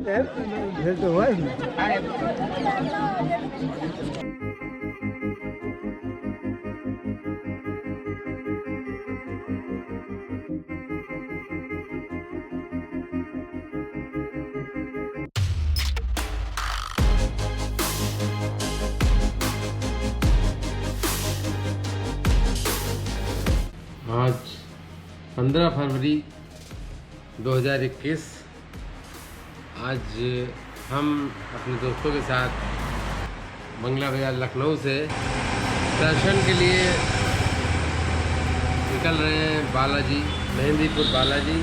भेंट तो हुआ ही नहीं। आज 15 फरवरी 2021। आज हम अपने दोस्तों के साथ बंगला बाजार लखनऊ से दर्शन के लिए निकल रहे हैं बालाजी, मेहंदीपुर बालाजी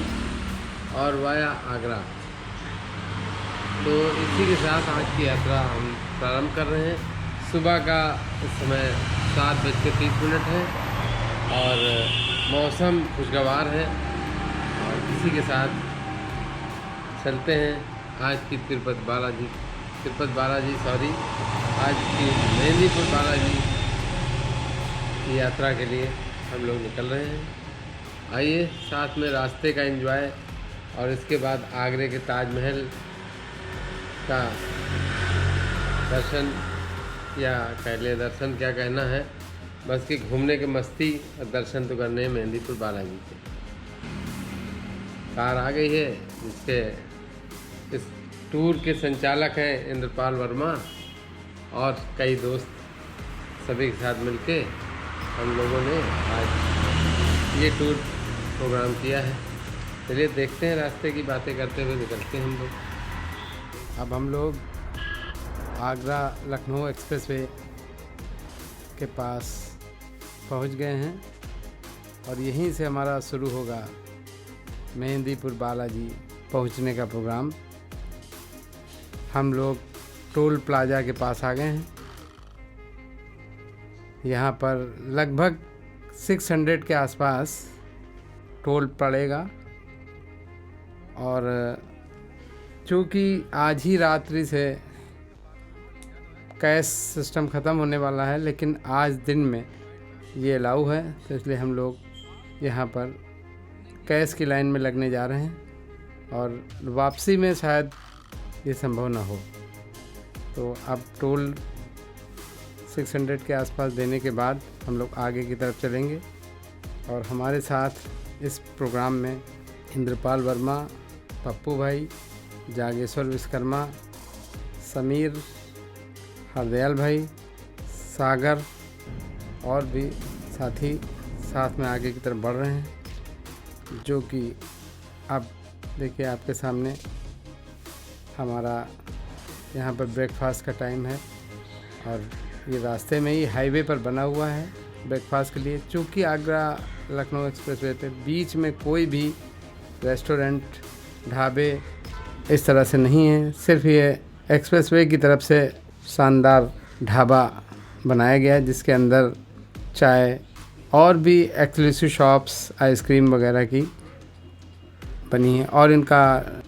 और वाया आगरा। तो इसी के साथ आज की यात्रा हम प्रारंभ कर रहे हैं। सुबह का इस समय 7:30 है और मौसम खुशगवार है और इसी के साथ चलते हैं आज की तिरुपति बालाजी आज की मेहंदीपुर बालाजी की यात्रा के लिए हम लोग निकल रहे हैं। आइए साथ में रास्ते का एंजॉय और इसके बाद आगरे के ताजमहल का दर्शन, या कह ले दर्शन क्या कहना है, बस कि घूमने के मस्ती और दर्शन तो करने हैं मेहंदीपुर बालाजी के। कार आ गई है। इसके इस टूर के संचालक हैं इंद्रपाल वर्मा और कई दोस्त, सभी के साथ मिलके हम लोगों ने आज ये टूर प्रोग्राम किया है। चलिए देखते हैं, रास्ते की बातें करते हुए निकलते हैं हम लोग। अब हम लोग आगरा लखनऊ एक्सप्रेसवे के पास पहुंच गए हैं और यहीं से हमारा शुरू होगा मेहंदीपुर बालाजी पहुंचने का प्रोग्राम। हम लोग टोल प्लाजा के पास आ गए हैं। यहाँ पर लगभग 600 के आसपास टोल पड़ेगा और चूँकि आज ही रात्रि से कैश सिस्टम ख़त्म होने वाला है, लेकिन आज दिन में ये अलाउ है, तो इसलिए हम लोग यहाँ पर कैश की लाइन में लगने जा रहे हैं और वापसी में शायद ये संभव ना हो। तो अब टोल 600 के आसपास देने के बाद हम लोग आगे की तरफ चलेंगे और हमारे साथ इस प्रोग्राम में इंद्रपाल वर्मा, पप्पू भाई, जागेश्वर विश्वकर्मा, समीर, हरदयाल भाई, सागर और भी साथी साथ में आगे की तरफ बढ़ रहे हैं, जो कि अब देखिए आपके सामने हमारा यहाँ पर ब्रेकफास्ट का टाइम है और ये रास्ते में ही हाईवे पर बना हुआ है ब्रेकफास्ट के लिए। चूँकि आगरा लखनऊ एक्सप्रेसवे पे बीच में कोई भी रेस्टोरेंट, ढाबे इस तरह से नहीं है, सिर्फ ये एक्सप्रेसवे की तरफ से शानदार ढाबा बनाया गया है जिसके अंदर चाय और भी एक्सक्लूसिव शॉप्स आइसक्रीम वगैरह की बनी है और इनका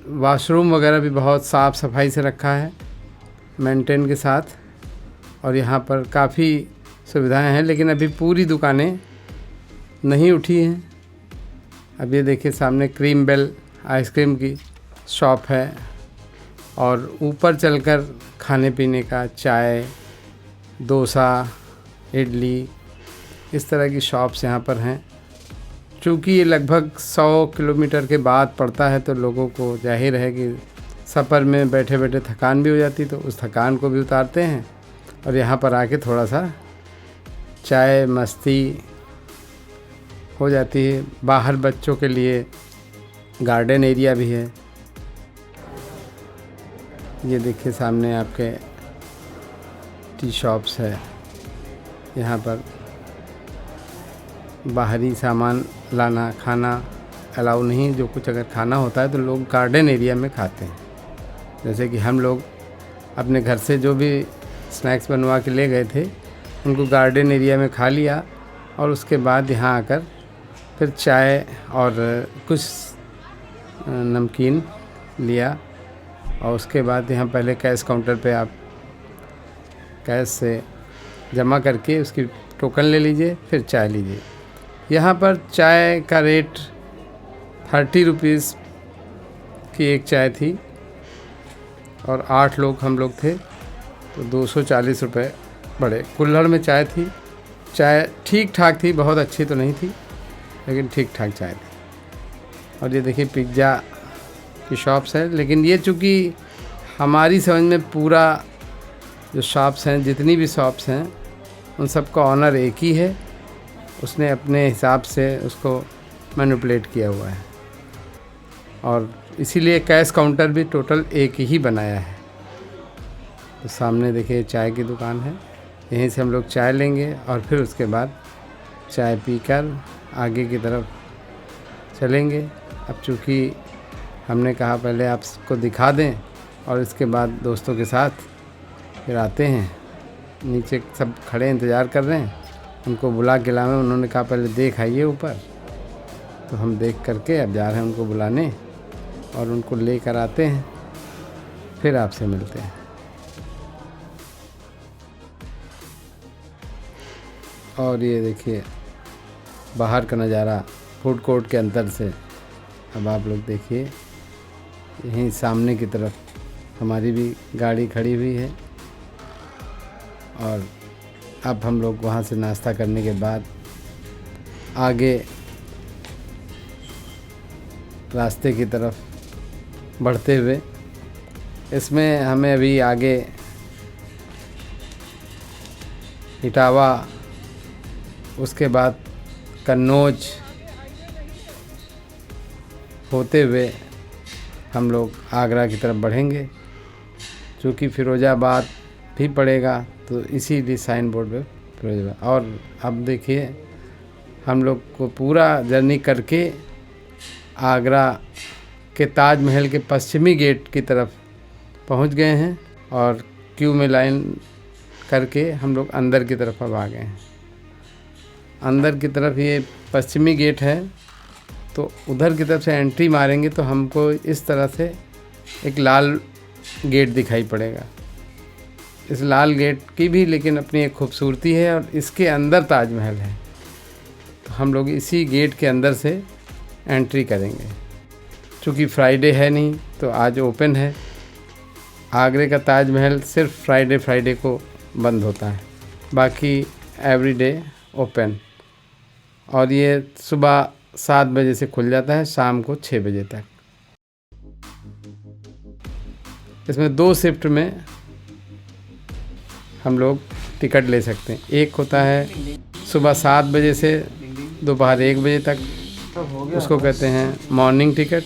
वॉशरूम वगैरह भी बहुत साफ़ सफाई से रखा है मेंटेन के साथ। और यहाँ पर काफ़ी सुविधाएं हैं, लेकिन अभी पूरी दुकानें नहीं उठी हैं। अब ये देखिए सामने क्रीम बेल आइसक्रीम की शॉप है और ऊपर चलकर खाने पीने का चाय, डोसा, इडली इस तरह की शॉप्स यहाँ पर हैं। चूँकि ये लगभग 100 किलोमीटर के बाद पड़ता है, तो लोगों को जाहिर है कि सफ़र में बैठे बैठे थकान भी हो जाती, तो उस थकान को भी उतारते हैं और यहाँ पर आके थोड़ा सा चाय मस्ती हो जाती है। बाहर बच्चों के लिए गार्डन एरिया भी है। ये देखिए सामने आपके टी शॉप्स है। यहाँ पर बाहरी सामान लाना खाना अलाउ नहीं, जो कुछ अगर खाना होता है तो लोग गार्डन एरिया में खाते हैं। जैसे कि हम लोग अपने घर से जो भी स्नैक्स बनवा के ले गए थे उनको गार्डन एरिया में खा लिया और उसके बाद यहाँ आकर फिर चाय और कुछ नमकीन लिया और उसके बाद यहाँ पहले कैश काउंटर पे आप कैश से जमा करके उसकी टोकन ले लीजिए, फिर चाय लीजिए। यहाँ पर चाय का रेट 30 रुपीज़ की एक चाय थी और 8 लोग हम लोग थे, तो 240 रुपये पड़े। कुल्हड़ में चाय थी, चाय ठीक ठाक थी, बहुत अच्छी तो नहीं थी लेकिन ठीक ठाक चाय थी। और ये देखिए पिज़्ज़ा की शॉप्स है, लेकिन ये चूँकि हमारी समझ में पूरा जो शॉप्स हैं, जितनी भी शॉप्स हैं, उन सब का ऑनर एक ही है। उसने अपने हिसाब से उसको मैनिपुलेट किया हुआ है और इसीलिए कैश काउंटर भी टोटल एक ही बनाया है। तो सामने देखिए चाय की दुकान है, यहीं से हम लोग चाय लेंगे और फिर उसके बाद चाय पीकर आगे की तरफ चलेंगे। अब चूँकि हमने कहा पहले आपको दिखा दें और इसके बाद दोस्तों के साथ फिर आते हैं। नीचे सब खड़े इंतज़ार कर रहे हैं, उनको बुला के लाएं। उन्होंने कहा पहले देख आइए ऊपर, तो हम देख करके अब जा रहे हैं उनको बुलाने और उनको लेकर आते हैं, फिर आपसे मिलते हैं। और ये देखिए बाहर का नज़ारा फूड कोर्ट के अंदर से। अब आप लोग देखिए, यहीं सामने की तरफ हमारी भी गाड़ी खड़ी हुई है और अब हम लोग वहाँ से नाश्ता करने के बाद आगे रास्ते की तरफ बढ़ते हुए, इसमें हमें अभी आगे इटावा, उसके बाद कन्नौज होते हुए हम लोग आगरा की तरफ बढ़ेंगे। चूँकि फिरोज़ाबाद भी पड़ेगा तो इसीलिए साइन बोर्ड पे फिरोज़ाबाद। और अब देखिए हम लोग को पूरा जर्नी करके आगरा के ताजमहल के पश्चिमी गेट की तरफ पहुंच गए हैं और क्यू में लाइन करके हम लोग अंदर की तरफ अब आ गए हैं। अंदर की तरफ ये पश्चिमी गेट है, तो उधर की तरफ से एंट्री मारेंगे तो हमको इस तरह से एक लाल गेट दिखाई पड़ेगा। इस लाल गेट की भी लेकिन अपनी एक खूबसूरती है और इसके अंदर ताजमहल है, तो हम लोग इसी गेट के अंदर से एंट्री करेंगे। चूँकि फ्राइडे है नहीं तो आज ओपन है। आगरे का ताजमहल सिर्फ फ्राइडे को बंद होता है, बाकी एवरीडे ओपन। और ये सुबह 7 बजे से खुल जाता है, शाम को 6 बजे तक। इसमें 2 शिफ्ट में हम लोग टिकट ले सकते हैं। एक होता है सुबह 7 बजे से दोपहर 1 बजे तक, उसको कहते हैं मॉर्निंग टिकट,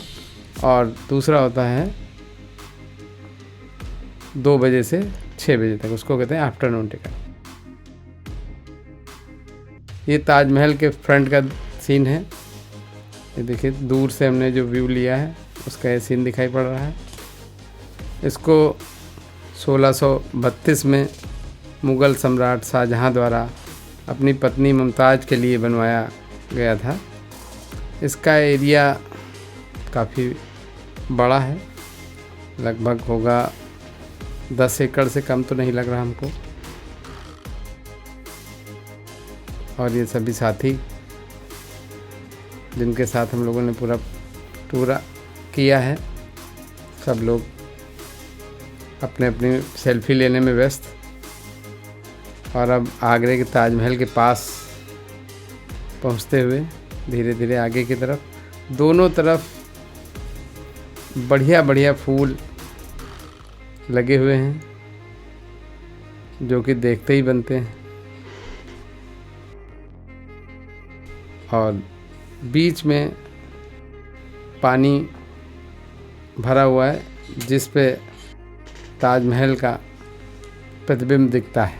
और दूसरा होता है 2 बजे से 6 बजे तक, उसको कहते हैं आफ्टरनून टिकट। ये ताजमहल के फ्रंट का सीन है। ये देखिए दूर से हमने जो व्यू लिया है उसका ये सीन दिखाई पड़ रहा है। इसको 1632 में मुग़ल सम्राट शाहजहाँ द्वारा अपनी पत्नी मुमताज़ के लिए बनवाया गया था। इसका एरिया काफ़ी बड़ा है, लगभग होगा 10 एकड़ से कम तो नहीं लग रहा हमको। और ये सभी साथी जिनके साथ हम लोगों ने पूरा टूर किया है, सब लोग अपने अपनी सेल्फी लेने में व्यस्त। और अब आगरे के ताजमहल के पास पहुंचते हुए धीरे धीरे आगे की तरफ, दोनों तरफ बढ़िया बढ़िया फूल लगे हुए हैं जो कि देखते ही बनते हैं। और बीच में पानी भरा हुआ है जिस पे ताजमहल का प्रतिबिंब दिखता है।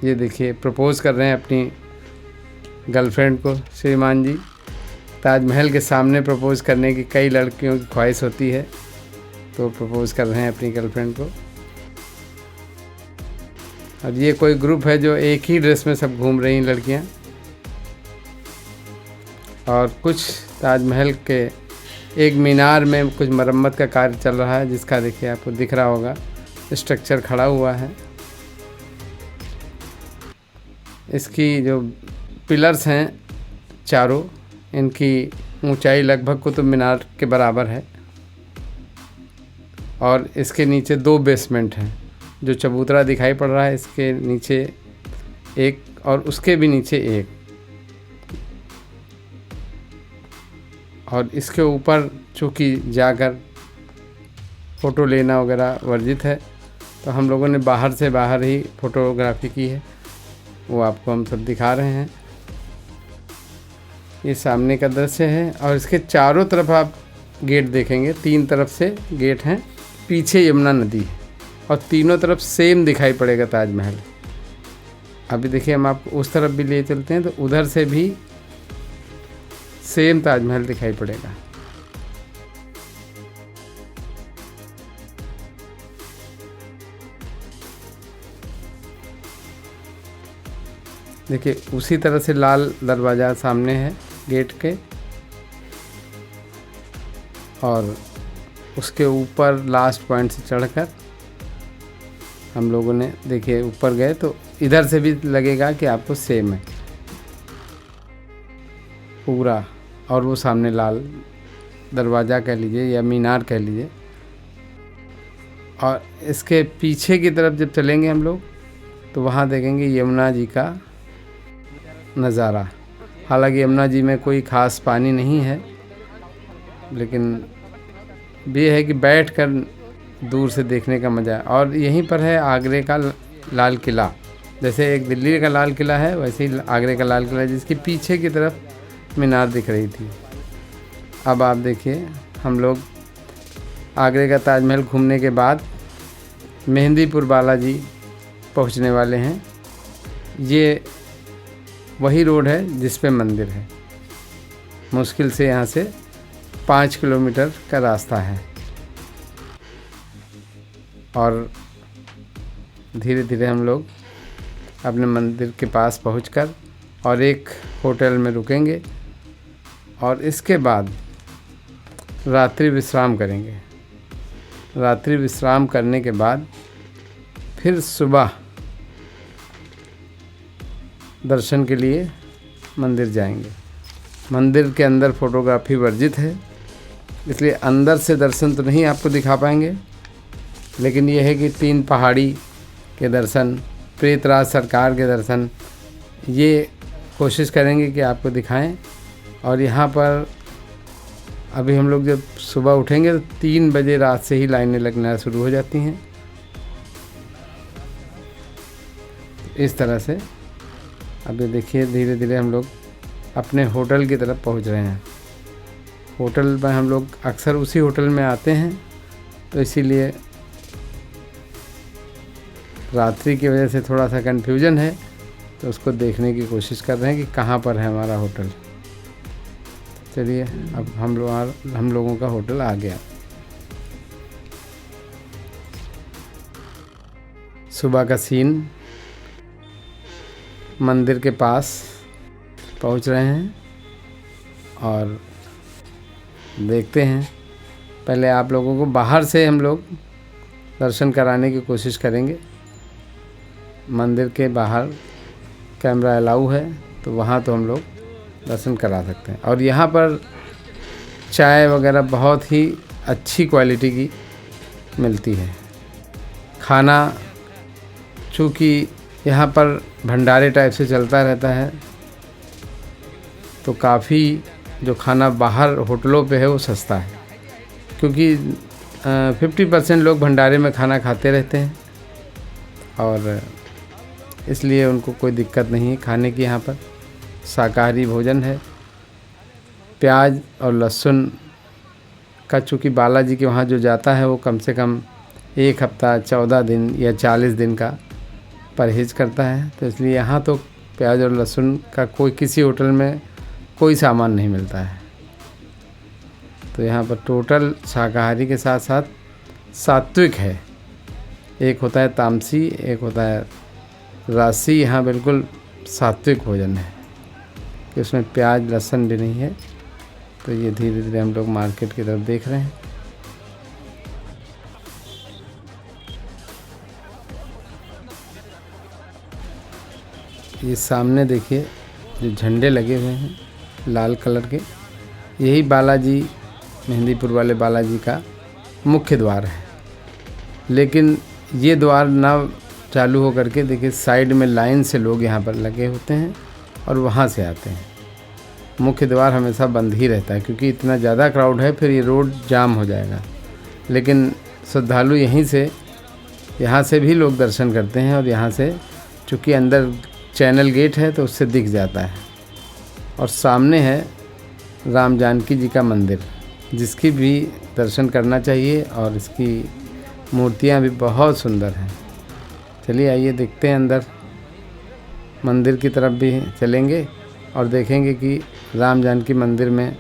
ये देखिए प्रपोज़ कर रहे हैं अपनी गर्लफ्रेंड को श्रीमान जी। ताजमहल के सामने प्रपोज़ करने की कई लड़कियों की ख्वाहिश होती है, तो प्रपोज़ कर रहे हैं अपनी गर्लफ्रेंड को। और ये कोई ग्रुप है जो एक ही ड्रेस में सब घूम रही हैं लड़कियां। और कुछ ताजमहल के एक मीनार में कुछ मरम्मत का कार्य चल रहा है, जिसका देखिए आपको दिख रहा होगा स्ट्रक्चर खड़ा हुआ है। इसकी जो पिलर्स हैं चारों, इनकी ऊंचाई लगभग कुतुब मीनार के बराबर है। और इसके नीचे 2 बेसमेंट हैं। जो चबूतरा दिखाई पड़ रहा है इसके नीचे एक और उसके भी नीचे एक, और इसके ऊपर चूँकि जाकर फ़ोटो लेना वगैरह वर्जित है, तो हम लोगों ने बाहर से बाहर ही फ़ोटोग्राफी की है, वो आपको हम सब दिखा रहे हैं। ये सामने का दृश्य है और इसके चारों तरफ आप गेट देखेंगे, 3 तरफ से गेट हैं। पीछे यमुना नदी है और तीनों तरफ सेम दिखाई पड़ेगा ताजमहल। अभी देखिए हम आपको उस तरफ भी ले चलते हैं, तो उधर से भी सेम ताजमहल दिखाई पड़ेगा। देखिए उसी तरह से लाल दरवाज़ा सामने है गेट के, और उसके ऊपर लास्ट पॉइंट से चढ़कर हम लोगों ने देखिए ऊपर गए तो इधर से भी लगेगा कि आपको सेम है पूरा। और वो सामने लाल दरवाज़ा कह लीजिए या मीनार कह लीजिए। और इसके पीछे की तरफ जब चलेंगे हम लोग तो वहाँ देखेंगे यमुना जी का नज़ारा। हालांकि यमुना जी में कोई ख़ास पानी नहीं है, लेकिन ये है कि बैठकर दूर से देखने का मज़ा है। और यहीं पर है आगरे का लाल किला। जैसे एक दिल्ली का लाल किला है, वैसे ही आगरे का लाल किला है, जिसके पीछे की तरफ मीनार दिख रही थी। अब आप देखिए हम लोग आगरे का ताजमहल घूमने के बाद मेहंदीपुर बालाजी पहुंचने वाले हैं। ये वही रोड है जिस पे मंदिर है। मुश्किल से यहाँ से 5 किलोमीटर का रास्ता है। और धीरे धीरे हम लोग अपने मंदिर के पास पहुंचकर और एक होटल में रुकेंगे और इसके बाद रात्रि विश्राम करेंगे। रात्रि विश्राम करने के बाद फिर सुबह दर्शन के लिए मंदिर जाएंगे। मंदिर के अंदर फ़ोटोग्राफी वर्जित है, इसलिए अंदर से दर्शन तो नहीं आपको दिखा पाएंगे, लेकिन ये है कि 3 पहाड़ी के दर्शन, प्रेतराज सरकार के दर्शन, ये कोशिश करेंगे कि आपको दिखाएं। और यहाँ पर अभी हम लोग जब सुबह उठेंगे तो 3 बजे रात से ही लाइनें लगना शुरू हो जाती हैं। इस तरह से अभी देखिए धीरे धीरे हम लोग अपने होटल की तरफ पहुंच रहे हैं। होटल में हम लोग अक्सर उसी होटल में आते हैं, तो इसीलिए रात्रि की वजह से थोड़ा सा कन्फ्यूजन है, तो उसको देखने की कोशिश कर रहे हैं कि कहाँ पर है हमारा होटल। चलिए अब हम लोगों का होटल आ गया। सुबह का सीन, मंदिर के पास पहुंच रहे हैं और देखते हैं। पहले आप लोगों को बाहर से हम लोग दर्शन कराने की कोशिश करेंगे। मंदिर के बाहर कैमरा अलाउ है, तो वहाँ तो हम लोग दर्शन करा सकते हैं। और यहाँ पर चाय वगैरह बहुत ही अच्छी क्वालिटी की मिलती है। खाना चूँकि यहाँ पर भंडारे टाइप से चलता रहता है, तो काफ़ी जो खाना बाहर होटलों पे है वो सस्ता है, क्योंकि 50% लोग भंडारे में खाना खाते रहते हैं और इसलिए उनको कोई दिक्कत नहीं है खाने की। यहाँ पर शाकाहारी भोजन है। प्याज और लहसुन का चूँकि बालाजी के वहाँ जो जाता है वो कम से कम 1 हफ्ता, 14 दिन या 40 दिन का परहेज़ करता है, तो इसलिए यहाँ तो प्याज और लहसुन का कोई किसी होटल में कोई सामान नहीं मिलता है। तो यहाँ पर टोटल शाकाहारी के साथ साथ सात्विक है। एक होता है तामसी, एक होता है राशि। यहाँ बिल्कुल सात्विक भोजन है कि उसमें प्याज लहसुन भी नहीं है। तो ये धीरे धीरे हम लोग मार्केट की तरफ देख रहे हैं। ये सामने देखिए जो झंडे लगे हुए हैं लाल कलर के, यही बालाजी, मेहंदीपुर वाले बालाजी का मुख्य द्वार है। लेकिन ये द्वार ना चालू हो करके देखिए साइड में लाइन से लोग यहाँ पर लगे होते हैं और वहाँ से आते हैं। मुख्य द्वार हमेशा बंद ही रहता है क्योंकि इतना ज़्यादा क्राउड है, फिर ये रोड जाम हो जाएगा। लेकिन श्रद्धालु यहाँ से भी लोग दर्शन करते हैं और यहाँ से चूँकि अंदर चैनल गेट है तो उससे दिख जाता है। और सामने है राम जानकी जी का मंदिर, जिसकी भी दर्शन करना चाहिए और इसकी मूर्तियाँ भी बहुत सुंदर हैं। चलिए आइए देखते हैं अंदर, मंदिर की तरफ भी चलेंगे और देखेंगे कि राम जानकी मंदिर में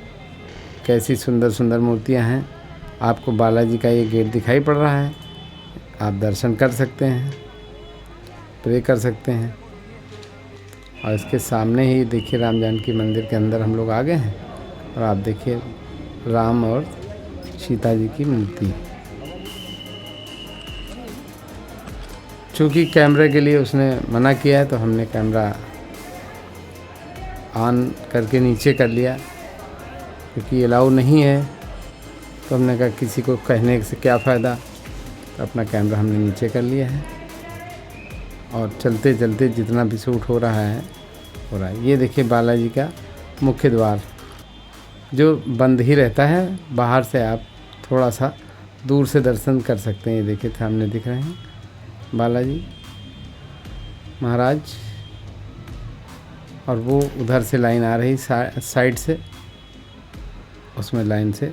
कैसी सुंदर सुंदर मूर्तियां हैं। आपको बालाजी का ये गेट दिखाई पड़ रहा है, आप दर्शन कर सकते हैं, प्रे कर सकते हैं। और इसके सामने ही देखिए राम जानकी मंदिर के अंदर हम लोग आ गए हैं और आप देखिए राम और सीता जी की मूर्ति। चूँकि कैमरे के लिए उसने मना किया है तो हमने कैमरा ऑन करके नीचे कर लिया, क्योंकि अलाउ नहीं है तो हमने कहा किसी को कहने से क्या फ़ायदा, तो अपना कैमरा हमने नीचे कर लिया है और चलते चलते जितना भी शूट हो रहा है। ये देखिए बालाजी का मुख्य द्वार जो बंद ही रहता है, बाहर से आप थोड़ा सा दूर से दर्शन कर सकते हैं। ये देखिए सामने दिख रहे हैं बालाजी महाराज, और वो उधर से लाइन आ रही साइड से, उसमें लाइन से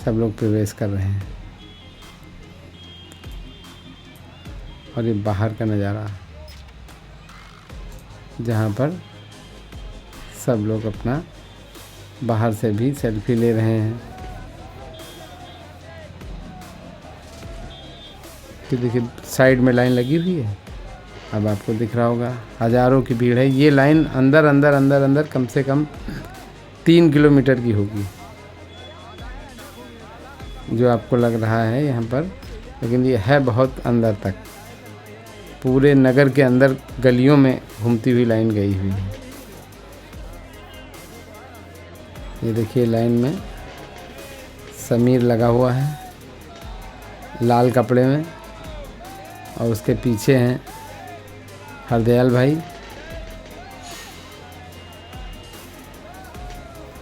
सब लोग प्रवेश कर रहे हैं। और ये बाहर का नज़ारा जहाँ पर सब लोग अपना बाहर से भी सेल्फी ले रहे हैं। तो देखिए साइड में लाइन लगी हुई है, अब आपको दिख रहा होगा हज़ारों की भीड़ है। ये लाइन अंदर अंदर अंदर अंदर कम से कम 3 किलोमीटर की होगी जो आपको लग रहा है यहाँ पर, लेकिन ये है बहुत अंदर तक, पूरे नगर के अंदर गलियों में घूमती हुई लाइन गई हुई है। ये देखिए लाइन में समीर लगा हुआ है लाल कपड़े में, और उसके पीछे हैं हरदयाल भाई।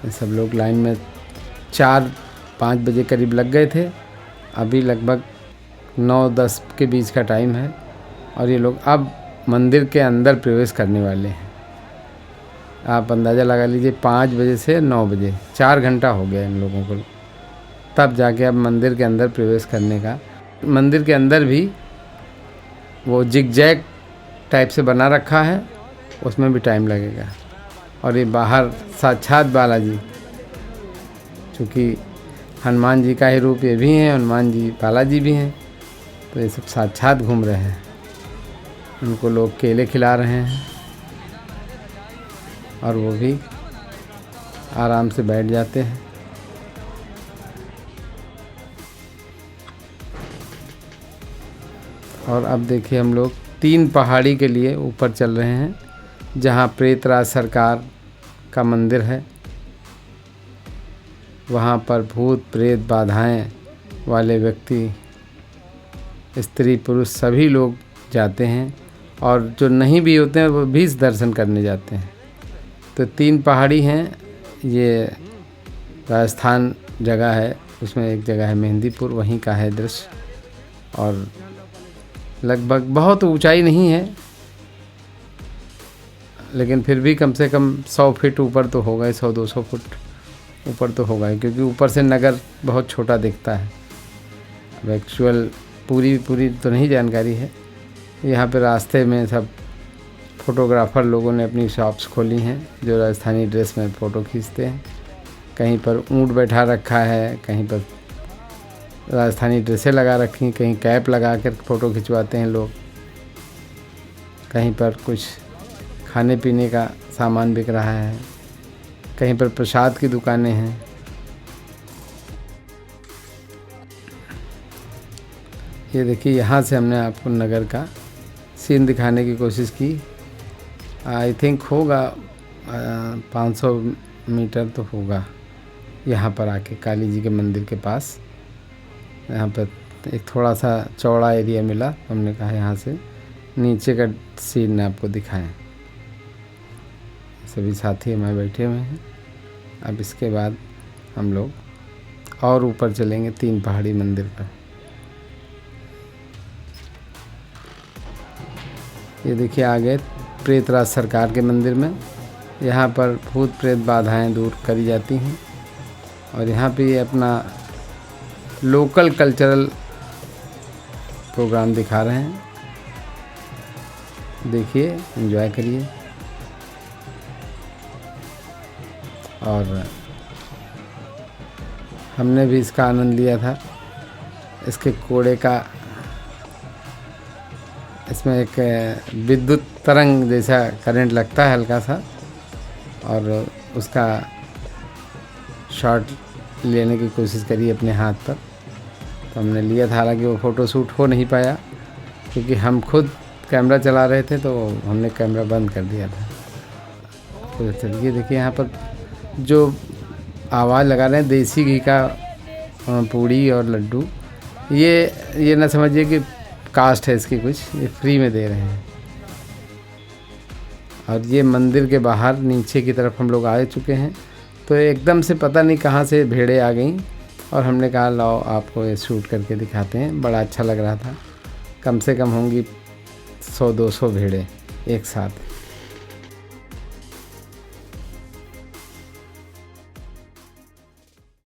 ये सब लोग लाइन में 4-5 बजे करीब लग गए थे, अभी लगभग 9-10 के बीच का टाइम है और ये लोग अब मंदिर के अंदर प्रवेश करने वाले हैं। आप अंदाज़ा लगा लीजिए 5 बजे से 9 बजे 4 घंटा हो गया इन लोगों को, तब जाके अब मंदिर के अंदर प्रवेश करने का। मंदिर के अंदर भी वो जिगजैग टाइप से बना रखा है, उसमें भी टाइम लगेगा। और ये बाहर साक्षात बालाजी, चूँकि हनुमान जी का ही रूप ये भी हैं, हनुमान जी बालाजी भी हैं, तो ये सब साक्षात घूम रहे हैं। उनको लोग केले खिला रहे हैं और वो भी आराम से बैठ जाते हैं। और अब देखिए हम लोग 3 पहाड़ी के लिए ऊपर चल रहे हैं, जहाँ प्रेतराज सरकार का मंदिर है। वहाँ पर भूत प्रेत बाधाएं वाले व्यक्ति, स्त्री पुरुष सभी लोग जाते हैं, और जो नहीं भी होते हैं वो भी दर्शन करने जाते हैं। तो 3 पहाड़ी हैं, ये राजस्थान जगह है, उसमें एक जगह है मेहंदीपुर, वहीं का है दृश्य। और लगभग बहुत ऊंचाई नहीं है, लेकिन फिर भी कम से कम 100 फीट ऊपर तो होगा, 100-200 फुट ऊपर तो होगा, क्योंकि ऊपर से नगर बहुत छोटा दिखता है। अब एक्चुअल पूरी तो नहीं जानकारी है। यहाँ पे रास्ते में सब फोटोग्राफ़र लोगों ने अपनी शॉप्स खोली हैं, जो राजस्थानी ड्रेस में फ़ोटो खींचते हैं। कहीं पर ऊँट बैठा रखा है, कहीं पर राजस्थानी ड्रेसें लगा रखी, कहीं कैप लगा कर फ़ोटो खिंचवाते हैं लोग, कहीं पर कुछ खाने पीने का सामान बिक रहा है, कहीं पर प्रसाद की दुकानें हैं। ये देखिए यहाँ से हमने आपको नगर का सीन दिखाने की कोशिश की। आई थिंक होगा 500 मीटर तो होगा यहाँ पर आके, काली जी के मंदिर के पास। यहाँ पर एक थोड़ा सा चौड़ा एरिया मिला, हमने कहा यहाँ से नीचे का सीन आपको दिखाएं। सभी साथी हमारे बैठे हुए हैं। अब इसके बाद हम लोग और ऊपर चलेंगे 3 पहाड़ी मंदिर पर। ये देखिए आगे प्रेतराज सरकार के मंदिर में, यहाँ पर भूत प्रेत बाधाएं दूर करी जाती हैं। और यहाँ पे ये अपना लोकल कल्चरल प्रोग्राम दिखा रहे हैं। देखिए, एंजॉय करिए। और हमने भी इसका आनंद लिया था। इसके कोड़े का, इसमें एक विद्युत तरंग जैसा करंट लगता है हल्का सा, और उसका शॉट लेने की कोशिश करी अपने हाथ पर। तो हमने लिया था, हालांकि वो फ़ोटो शूट हो नहीं पाया क्योंकि हम खुद कैमरा चला रहे थे, तो हमने कैमरा बंद कर दिया था। तो चलिए देखिए, यहाँ पर जो आवाज़ लगा रहे हैं देसी घी का पूड़ी और लड्डू, ये ना समझिए कि कास्ट है इसकी कुछ, ये फ्री में दे रहे हैं। और ये मंदिर के बाहर नीचे की तरफ हम लोग आ चुके हैं। तो एकदम से पता नहीं कहाँ से भेड़ें आ गई, और हमने कहा लाओ आपको ये शूट करके दिखाते हैं। बड़ा अच्छा लग रहा था। कम से कम होंगी 100-200 भेड़ें एक साथ।